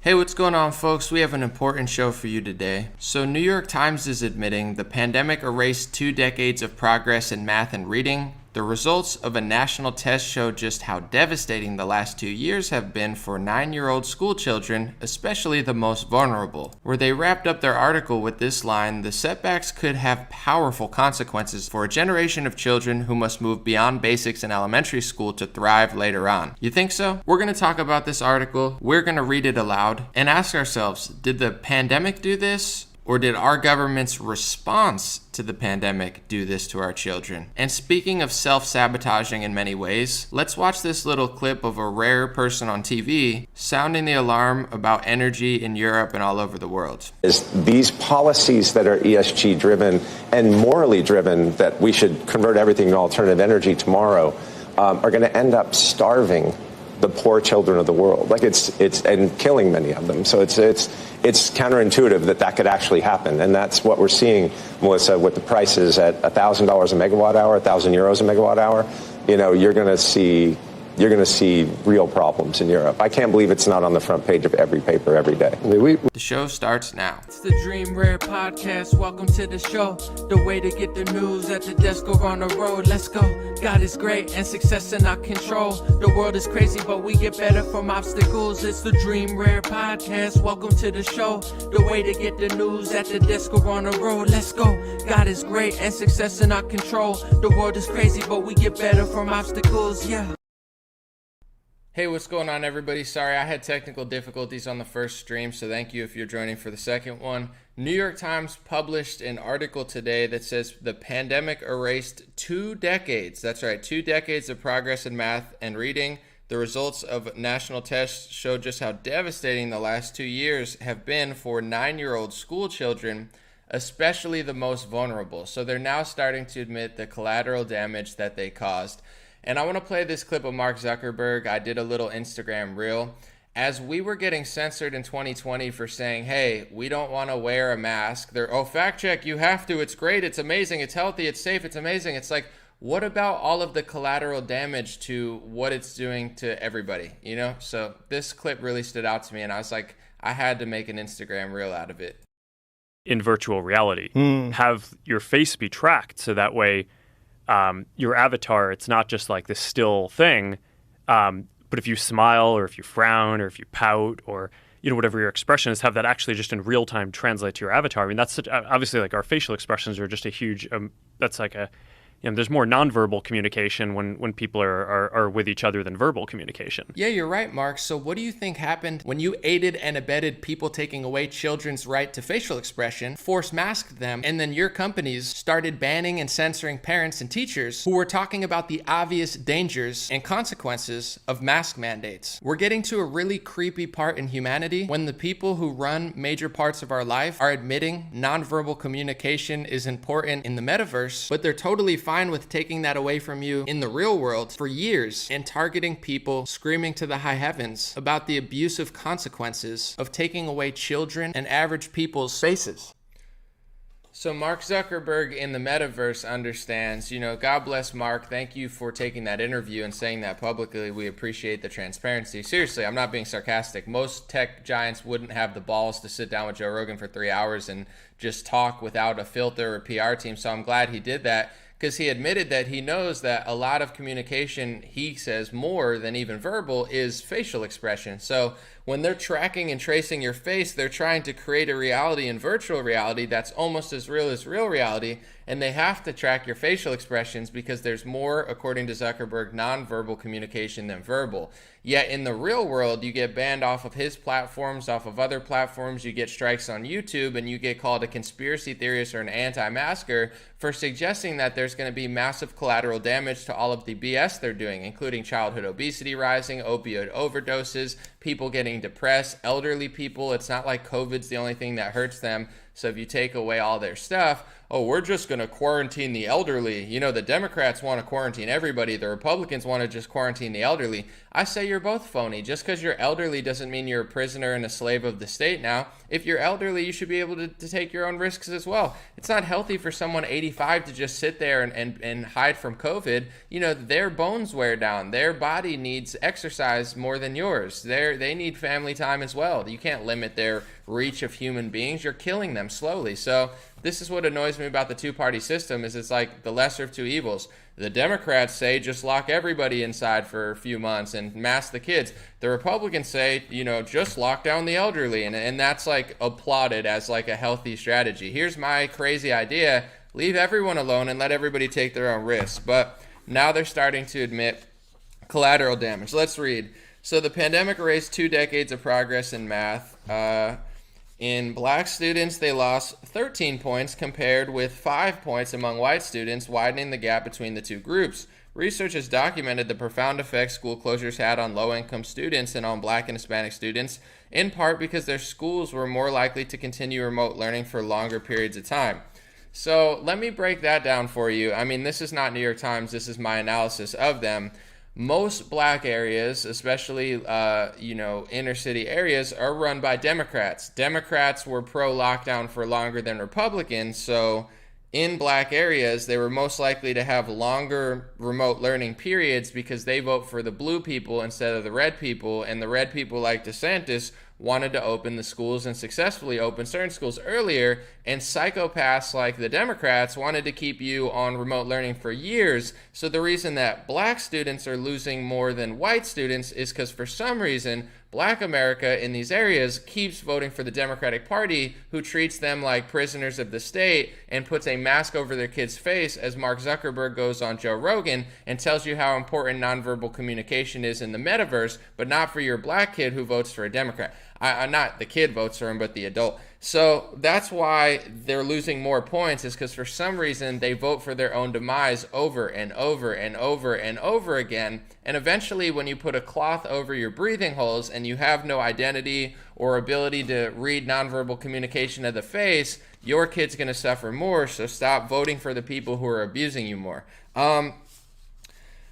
Hey, what's going on, folks? We have an important show for you today. So, New York Times is admitting the pandemic erased 2 decades of progress in math and reading. The results of a national test show just how devastating the last 2 years have been for 9-year-old school children, especially the most vulnerable. Where they wrapped up their article with this line, the setbacks could have powerful consequences for a generation of children who must move beyond basics in elementary school to thrive later on. You think so? We're going to talk about this article, we're going to read it aloud, and ask ourselves, did the pandemic do this? Or did our government's response to the pandemic do this to our children? And speaking of self-sabotaging in many ways, let's watch this little clip of a rare person on TV sounding the alarm about energy in Europe and all over the world. These policies that are ESG driven and morally driven, that we should convert everything to alternative energy tomorrow, are going to end up starving the poor children of the world. And killing many of them. So it's counterintuitive that could actually happen. And that's what we're seeing, Melissa, with the prices at $1,000 a megawatt hour, 1,000 euros a megawatt hour. You're going to see real problems in Europe. I can't believe it's not on the front page of every paper every day. The show starts now. It's the Dream Rare Podcast. Welcome to the show. The way to get the news at the desk or on the road. Let's go. God is great and success in our control. The world is crazy, but we get better from obstacles. It's the Dream Rare Podcast. Welcome to the show. The way to get the news at the desk or on the road. Let's go. God is great and success in our control. The world is crazy, but we get better from obstacles. Yeah. Hey, what's going on, everybody? Sorry, I had technical difficulties on the first stream, so thank you if you're joining for the second one. New York Times published an article today that says the pandemic erased 2 decades. That's right, 2 decades of progress in math and reading. The results of national tests show just how devastating the last 2 years have been for 9-year-old school children, especially the most vulnerable. So they're now starting to admit the collateral damage that they caused. And I want to play this clip of Mark Zuckerberg. I did a little Instagram reel. As we were getting censored in 2020 for saying, hey, we don't want to wear a mask. Fact check, you have to. It's great. It's amazing. It's healthy. It's safe. It's amazing. It's like, what about all of the collateral damage to what it's doing to everybody? So this clip really stood out to me. And I was like, I had to make an Instagram reel out of it. In virtual reality, have your face be tracked so that way your avatar, it's not just like this still thing, but if you smile or if you frown or if you pout or whatever your expression is, have that actually just in real time translate to your avatar. I mean, that's obviously like our facial expressions are just a huge. That's like there's more nonverbal communication when people are with each other than verbal communication. Yeah, you're right, Mark. So what do you think happened when you aided and abetted people taking away children's right to facial expression, force masked them, and then your companies started banning and censoring parents and teachers who were talking about the obvious dangers and consequences of mask mandates? We're getting to a really creepy part in humanity when the people who run major parts of our life are admitting nonverbal communication is important in the metaverse, but they're totally fine with taking that away from you in the real world for years and targeting people screaming to the high heavens about the abusive consequences of taking away children and average people's faces. So Mark Zuckerberg in the metaverse understands, God bless Mark. Thank you for taking that interview and saying that publicly. We appreciate the transparency. Seriously, I'm not being sarcastic. Most tech giants wouldn't have the balls to sit down with Joe Rogan for 3 hours and just talk without a filter or PR team. So I'm glad he did that, because he admitted that he knows that a lot of communication, he says more than even verbal, is facial expression. So when they're tracking and tracing your face, they're trying to create a reality in virtual reality that's almost as real reality, and they have to track your facial expressions because there's more, according to Zuckerberg, nonverbal communication than verbal. Yet in the real world, you get banned off of his platforms, off of other platforms, you get strikes on YouTube, and you get called a conspiracy theorist or an anti-masker for suggesting that there's going to be massive collateral damage to all of the BS they're doing, including childhood obesity rising, opioid overdoses, people getting depressed, elderly people. It's not like COVID's the only thing that hurts them. So if you take away all their stuff, oh, we're just going to quarantine the elderly. You know, the Democrats want to quarantine everybody. The Republicans want to just quarantine the elderly. I say you're both phony. Just because you're elderly doesn't mean you're a prisoner and a slave of the state now. If you're elderly, you should be able to take your own risks as well. It's not healthy for someone 85 to just sit there and hide from COVID. You know, their bones wear down. Their body needs exercise more than yours. They need family time as well. You can't limit their reach of human beings. You're killing them slowly. So this is what annoys me about the two-party system is it's like the lesser of two evils. The Democrats say just lock everybody inside for a few months and mask the kids. The Republicans say, you know, just lock down the elderly. And that's like applauded as like a healthy strategy. Here's my crazy idea. Leave everyone alone and let everybody take their own risks. But now they're starting to admit collateral damage. Let's read. So the pandemic erased 2 decades of progress in math. In black students, they lost 13 points compared with 5 points among white students, widening the gap between the two groups. Research has documented the profound effect school closures had on low-income students and on black and Hispanic students, in part because their schools were more likely to continue remote learning for longer periods of time. So let me break that down for you. I mean, this is not New York Times. This is my analysis of them. Most black areas, especially, inner city areas, are run by Democrats. Democrats were pro-lockdown for longer than Republicans, so in black areas, they were most likely to have longer remote learning periods because they vote for the blue people instead of the red people, and the red people like DeSantis wanted to open the schools and successfully open certain schools earlier, and psychopaths like the Democrats wanted to keep you on remote learning for years. So the reason that black students are losing more than white students is because for some reason, black America in these areas keeps voting for the Democratic Party, who treats them like prisoners of the state and puts a mask over their kid's face as Mark Zuckerberg goes on Joe Rogan and tells you how important nonverbal communication is in the metaverse, but not for your black kid who votes for a Democrat. Not the kid votes for him, but the adult. So that's why they're losing more points, is because for some reason they vote for their own demise over and over and over and over again. And eventually when you put a cloth over your breathing holes and you have no identity or ability to read nonverbal communication of the face, your kid's going to suffer more. So stop voting for the people who are abusing you more.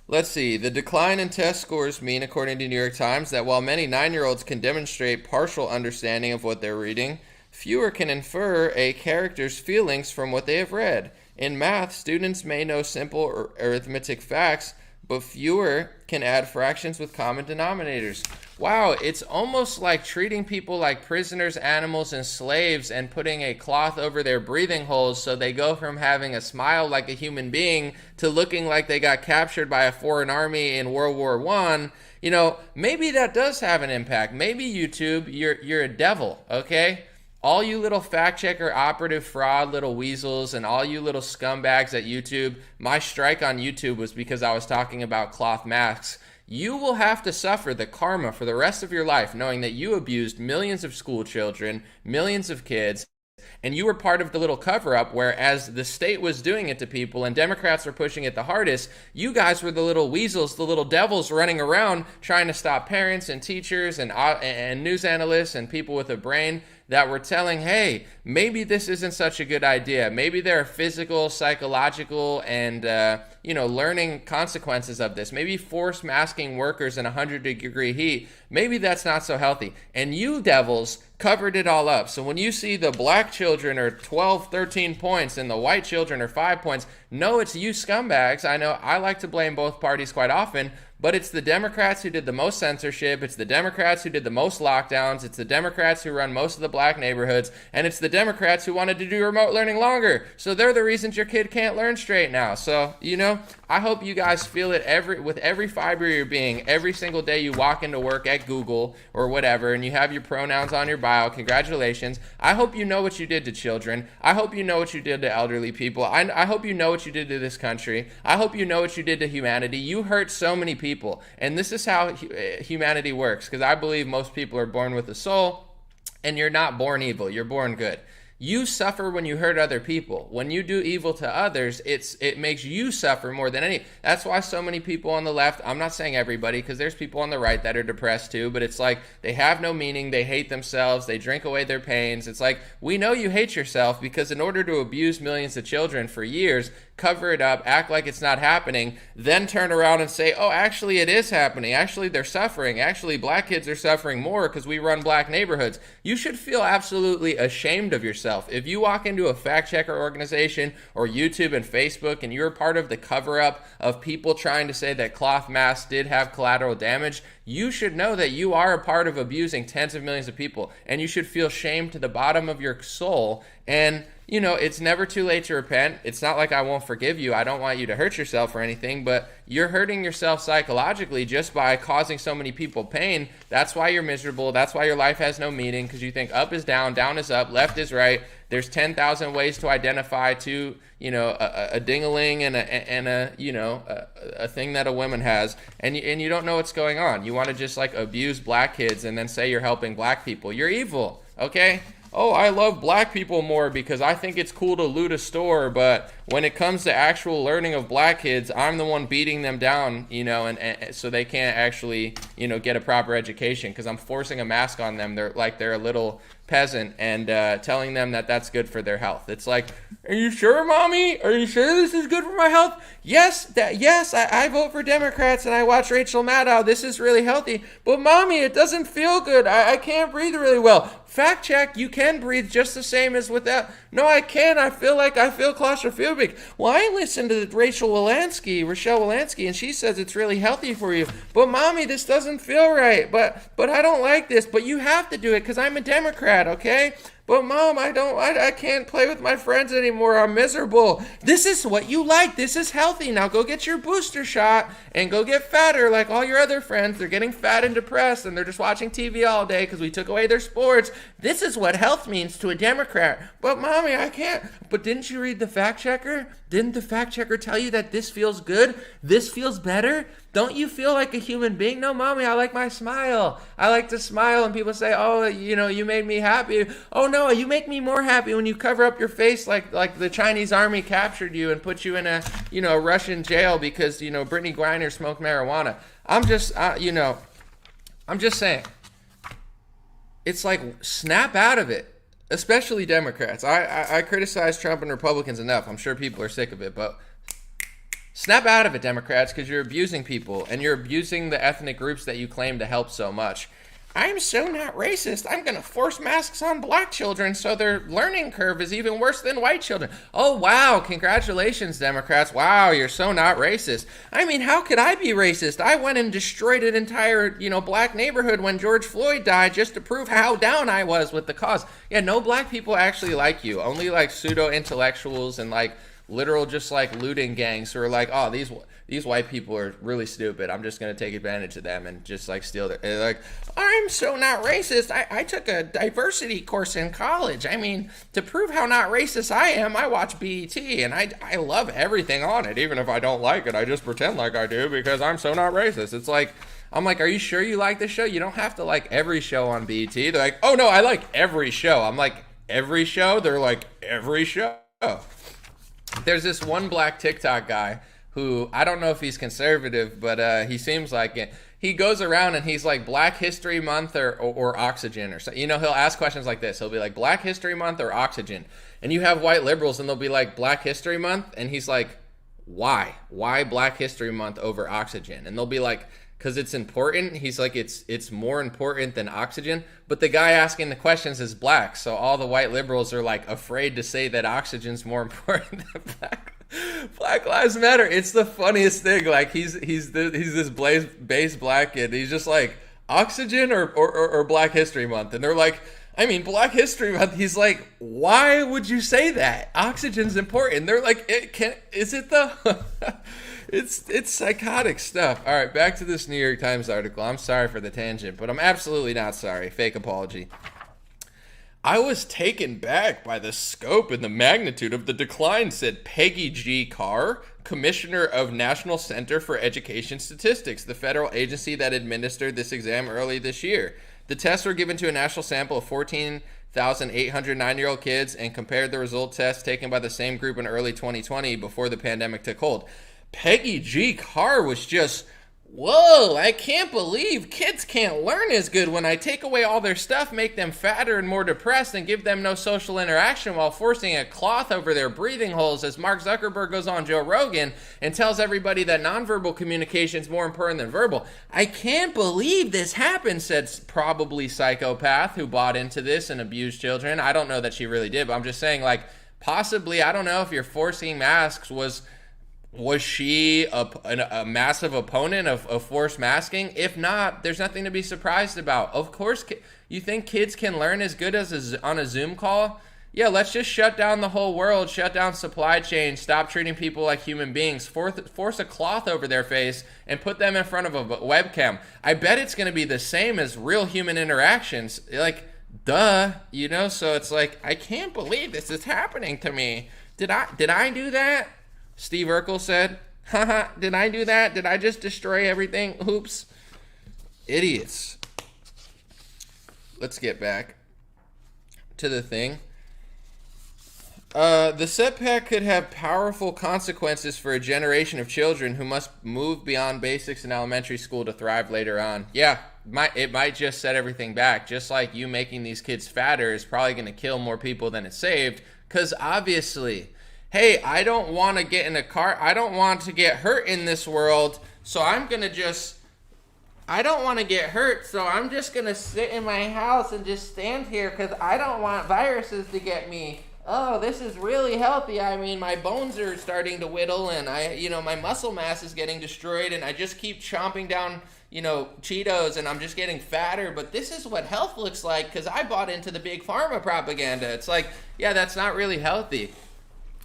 Let's see. The decline in test scores mean, according to New York Times, that while many 9-year-olds can demonstrate partial understanding of what they're reading, fewer can infer a character's feelings from what they have read. In math, students may know simple arithmetic facts, but fewer can add fractions with common denominators. Wow, it's almost like treating people like prisoners, animals, and slaves and putting a cloth over their breathing holes so they go from having a smile like a human being to looking like they got captured by a foreign army in World War I. You know, maybe that does have an impact. Maybe YouTube, you're a devil, okay? All you little fact checker, operative fraud, little weasels, and all you little scumbags at YouTube, my strike on YouTube was because I was talking about cloth masks. You will have to suffer the karma for the rest of your life knowing that you abused millions of school children, millions of kids, and you were part of the little cover-up, whereas the state was doing it to people and Democrats were pushing it the hardest. You guys were the little weasels, the little devils running around trying to stop parents and teachers and news analysts and people with a brain that were telling, hey, maybe this isn't such a good idea. Maybe there are physical, psychological, and learning consequences of this. Maybe force masking workers in 100-degree heat. Maybe that's not so healthy. And you devils covered it all up. So when you see the black children are 12, 13 points and the white children are 5 points, no, it's you scumbags. I know I like to blame both parties quite often, but it's the Democrats who did the most censorship. It's the Democrats who did the most lockdowns. It's the Democrats who run most of the black neighborhoods. And it's the Democrats who wanted to do remote learning longer. So they're the reasons your kid can't learn straight now. So, I hope you guys feel it with every fiber of your being, every single day you walk into work at Google or whatever, and you have your pronouns on your bio. Congratulations. I hope you know what you did to children. I hope you know what you did to elderly people. I hope you know what you did to this country. I hope you know what you did to humanity. You hurt so many people. And this is how humanity works, because I believe most people are born with a soul, and you're not born evil. You're born good. You suffer when you hurt other people. When you do evil to others, it makes you suffer more than any. That's why so many people on the left, I'm not saying everybody, because there's people on the right that are depressed too, but it's like they have no meaning, they hate themselves, they drink away their pains. It's like, we know you hate yourself, because in order to abuse millions of children for years, cover it up, act like it's not happening, then turn around and say, oh, actually it is happening. Actually they're suffering. Actually black kids are suffering more because we run black neighborhoods. You should feel absolutely ashamed of yourself. If you walk into a fact checker organization or YouTube and Facebook and you're part of the cover up of people trying to say that cloth masks did have collateral damage, you should know that you are a part of abusing tens of millions of people, and you should feel shame to the bottom of your soul. And you know, it's never too late to repent. It's not like I won't forgive you. I don't want you to hurt yourself or anything, but you're hurting yourself psychologically just by causing so many people pain. That's why you're miserable. That's why your life has no meaning, because you think up is down, down is up, left is right. There's 10,000 ways to identify to, you know, a ding-a-ling and a you know, a thing that a woman has, and you don't know what's going on. You want to just like abuse black kids and then say you're helping black people. You're evil, okay? Oh, I love black people more because I think it's cool to loot a store, but when it comes to actual learning of black kids, I'm the one beating them down, you know, and so they can't actually, you know, get a proper education because I'm forcing a mask on them. They're a little peasant and telling them that that's good for their health. It's like, are you sure, mommy? Are you sure this is good for my health? Yes, I vote for Democrats and I watch Rachel Maddow. This is really healthy. But mommy, it doesn't feel good. I can't breathe really well. Fact check, you can breathe just the same as without. No, I can't. I feel claustrophobic. Well, I listened to Rochelle Walensky, and she says it's really healthy for you. But mommy, this doesn't feel right. But I don't like this. But you have to do it because I'm a Democrat, okay? But mom, I can't play with my friends anymore. I'm miserable. This is what you like. This is healthy. Now go get your booster shot and go get fatter like all your other friends. They're getting fat and depressed and they're just watching TV all day because we took away their sports. This is what health means to a Democrat. But mommy, I can't. But didn't you read the fact checker? Didn't the fact checker tell you that this feels good? This feels better? Don't you feel like a human being? No, mommy, I like my smile. I like to smile and people say, oh, you know, you made me happy. Oh, no, you make me more happy when you cover up your face like the Chinese army captured you and put you in a, you know, Russian jail because, you know, Brittany Griner smoked marijuana. I'm just saying. It's like, snap out of it, especially Democrats. I criticize Trump and Republicans enough. I'm sure people are sick of it, but snap out of it, Democrats, because you're abusing people, and you're abusing the ethnic groups that you claim to help so much. I'm so not racist. I'm going to force masks on black children so their learning curve is even worse than white children. Oh, wow. Congratulations, Democrats. Wow, you're so not racist. I mean, how could I be racist? I went and destroyed an entire, you know, black neighborhood when George Floyd died just to prove how down I was with the cause. Yeah, no black people actually like you. Only like pseudo-intellectuals and like literal just like looting gangs who are like, oh, these white people are really stupid. I'm just going to take advantage of them and just like steal their, like, I'm so not racist. I took a diversity course in college. I mean, to prove how not racist I am, I watch BET and I love everything on it. Even if I don't like it, I just pretend like I do because I'm so not racist. It's like, I'm like, are you sure you like this show? You don't have to like every show on BET. They're like, oh no, I like every show. I'm like, every show? They're like, every show. There's this one black TikTok guy who, I don't know if he's conservative, but he seems like it. He goes around and he's like Black History Month or Oxygen or something. You know, he'll ask questions like this. He'll be like Black History Month or Oxygen. And you have white liberals and they'll be like Black History Month. And he's like, why? Why Black History Month over Oxygen? And they'll be like, because it's important. He's like, it's more important than oxygen. But the guy asking the questions is black. So all the white liberals are like afraid to say that oxygen's more important than Black Lives Matter. It's the funniest thing. Like he's this base black kid. He's just like, oxygen or Black History Month. And they're like, I mean, Black History Month. He's like, why would you say that? Oxygen's important. They're like, is it though? It's psychotic stuff. All right, back to this New York Times article. I'm sorry for the tangent, but I'm absolutely not sorry. Fake apology. I was taken back by the scope and the magnitude of the decline, said Peggy G. Carr, Commissioner of National Center for Education Statistics, the federal agency that administered this exam early this year. The tests were given to a national sample of 14,000 1,809-year-old kids and compared the result tests taken by the same group in early 2020 before the pandemic took hold. Peggy G. Carr was just, whoa, I can't believe kids can't learn as good when I take away all their stuff, make them fatter and more depressed, and give them no social interaction while forcing a cloth over their breathing holes, as Mark Zuckerberg goes on Joe Rogan and tells everybody that nonverbal communication is more important than verbal. I can't believe this happened, said probably psychopath who bought into this and abused children. I don't know that she really did, but I'm just saying, like, possibly, I don't know if you're forcing masks was she a massive opponent of forced masking? If not, there's nothing to be surprised about. Of course, you think kids can learn as good as on a Zoom call? Yeah, let's just shut down the whole world, shut down supply chain, stop treating people like human beings, force a cloth over their face, and put them in front of a webcam. I bet it's going to be the same as real human interactions. Like, duh, you know? So it's like, I can't believe this is happening to me. Did I do that? Steve Urkel said, haha, did I do that? Did I just destroy everything? Oops. Idiots. Let's get back to the thing. The setback could have powerful consequences for a generation of children who must move beyond basics in elementary school to thrive later on. Yeah, it might just set everything back. Just like you making these kids fatter is probably going to kill more people than it saved. Because obviously, hey, I don't want to get in a car. I don't want to get hurt in this world. So I'm going to just, I don't want to get hurt. So I'm just going to sit in my house and just stand here because I don't want viruses to get me. Oh, this is really healthy. I mean, my bones are starting to whittle and my muscle mass is getting destroyed and I just keep chomping down, Cheetos and I'm just getting fatter. But this is what health looks like because I bought into the big pharma propaganda. It's like, yeah, that's not really healthy.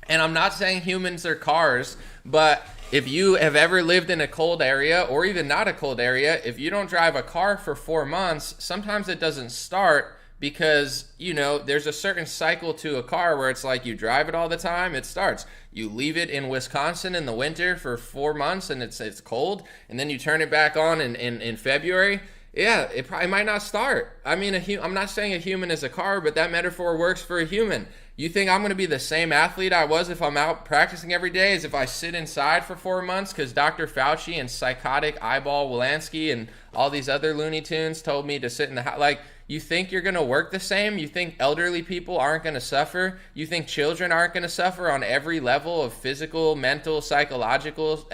And I'm not saying humans are cars, but if you have ever lived in a cold area or even not a cold area, if you don't drive a car for 4 months, sometimes it doesn't start because, there's a certain cycle to a car where it's like you drive it all the time, it starts. You leave it in Wisconsin in the winter for 4 months and it's cold, and then you turn it back on in February. Yeah, it probably might not start. I mean, I'm not saying a human is a car, but that metaphor works for a human. You think I'm going to be the same athlete I was if I'm out practicing every day as if I sit inside for 4 months because Dr. Fauci and psychotic eyeball Wolanski and all these other Looney Tunes told me to sit in the house? Like, you think you're going to work the same? You think elderly people aren't going to suffer? You think children aren't going to suffer on every level of physical, mental, psychological?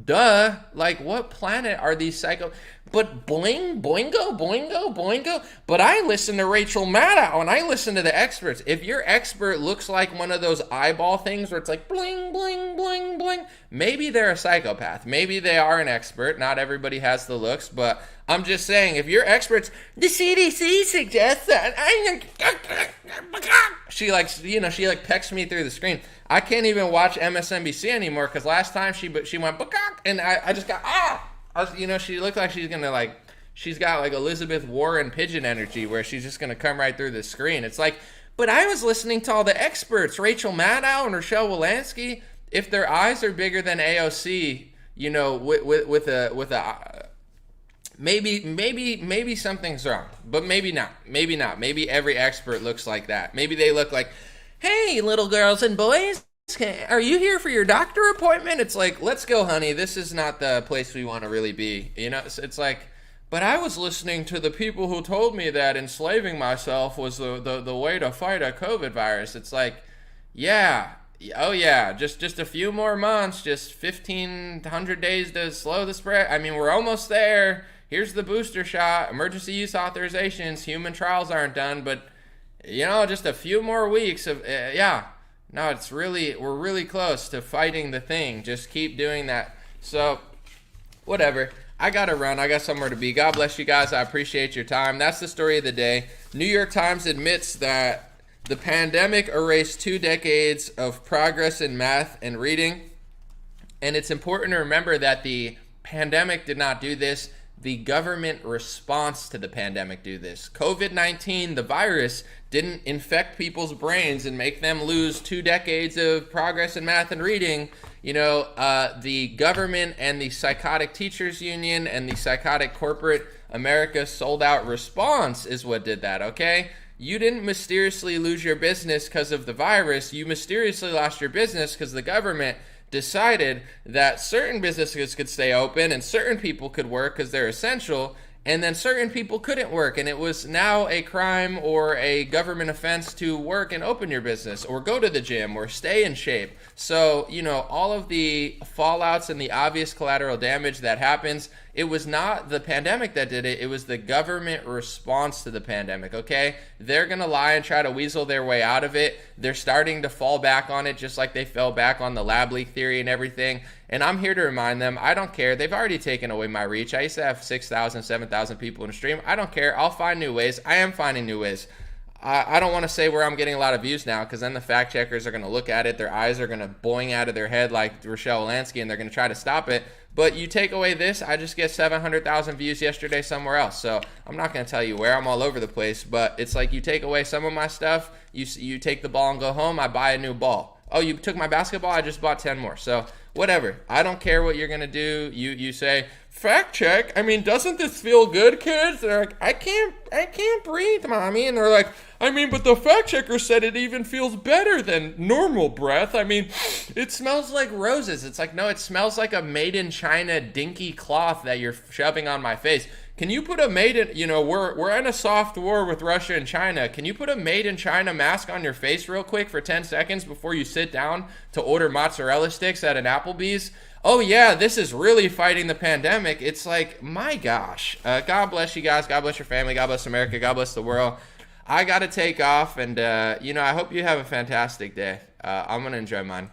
Duh. Like, what planet are these psycho... But boingo. But I listen to Rachel Maddow and I listen to the experts. If your expert looks like one of those eyeball things where it's like bling, bling, bling, bling, maybe they're a psychopath. Maybe they are an expert. Not everybody has the looks, but I'm just saying, if your experts, the CDC suggests that she pecks me through the screen. I can't even watch MSNBC anymore because last time she went and I just got she looked like she's gonna she's got like Elizabeth Warren pigeon energy where she's just gonna come right through the screen. It's like, but I was listening to all the experts, Rachel Maddow and Rochelle Wolanski. If their eyes are bigger than AOC, with a maybe something's wrong, but maybe not. Maybe every expert looks like that. Maybe they look like, hey, little girls and boys, are you here for your doctor appointment? It's like, let's go, honey. This is not the place we want to really be. It's like, but I was listening to the people who told me that enslaving myself was the way to fight a COVID virus. It's like, yeah. Oh, yeah. Just a few more months, just 1,500 days to slow the spread. I mean, we're almost there. Here's the booster shot, emergency use authorizations, human trials aren't done, but, just a few more weeks of, yeah. No, we're really close to fighting the thing. Just keep doing that. So, whatever. I gotta run. I got somewhere to be. God bless you guys. I appreciate your time. That's the story of the day. New York Times admits that the pandemic erased 2 decades of progress in math and reading. And it's important to remember that the pandemic did not do this. The government response to the pandemic do this. COVID-19, the virus, didn't infect people's brains and make them lose 2 decades of progress in math and reading. The government and the psychotic teachers union and the psychotic corporate America's sold out response is what did that, okay? You didn't mysteriously lose your business because of the virus. You mysteriously lost your business because the government decided that certain businesses could stay open and certain people could work because they're essential, and then certain people couldn't work, and it was now a crime or a government offense to work and open your business or go to the gym or stay in shape. So, all of the fallouts and the obvious collateral damage that happens, it was not the pandemic that did it. It was the government response to the pandemic, okay? They're going to lie and try to weasel their way out of it. They're starting to fall back on it just like they fell back on the lab leak theory and everything. And I'm here to remind them, I don't care. They've already taken away my reach. I used to have 6,000, 7,000 people in a stream. I don't care. I'll find new ways. I am finding new ways. I don't want to say where I'm getting a lot of views now, because then the fact checkers are going to look at it. Their eyes are going to boing out of their head like Rochelle Lansky, and they're going to try to stop it. But you take away this, I just get 700,000 views yesterday somewhere else. So I'm not going to tell you where. I'm all over the place. But it's like you take away some of my stuff, you take the ball and go home, I buy a new ball. Oh, you took my basketball, I just bought 10 more. So whatever. I don't care what you're going to do. You say, fact check. I mean, doesn't this feel good, kids? They're like, I can't breathe, mommy. And they're like, but the fact checker said it even feels better than normal breath. It smells like roses. It's like, no, it smells like a made in China dinky cloth that you're shoving on my face. Can you put a made in, we're in a soft war with Russia and China. Can you put a made in China mask on your face real quick for 10 seconds before you sit down to order mozzarella sticks at an Applebee's? Oh yeah, this is really fighting the pandemic. It's like, my gosh. God bless you guys. God bless your family. God bless America. God bless the world. I got to take off, and, I hope you have a fantastic day. I'm going to enjoy mine.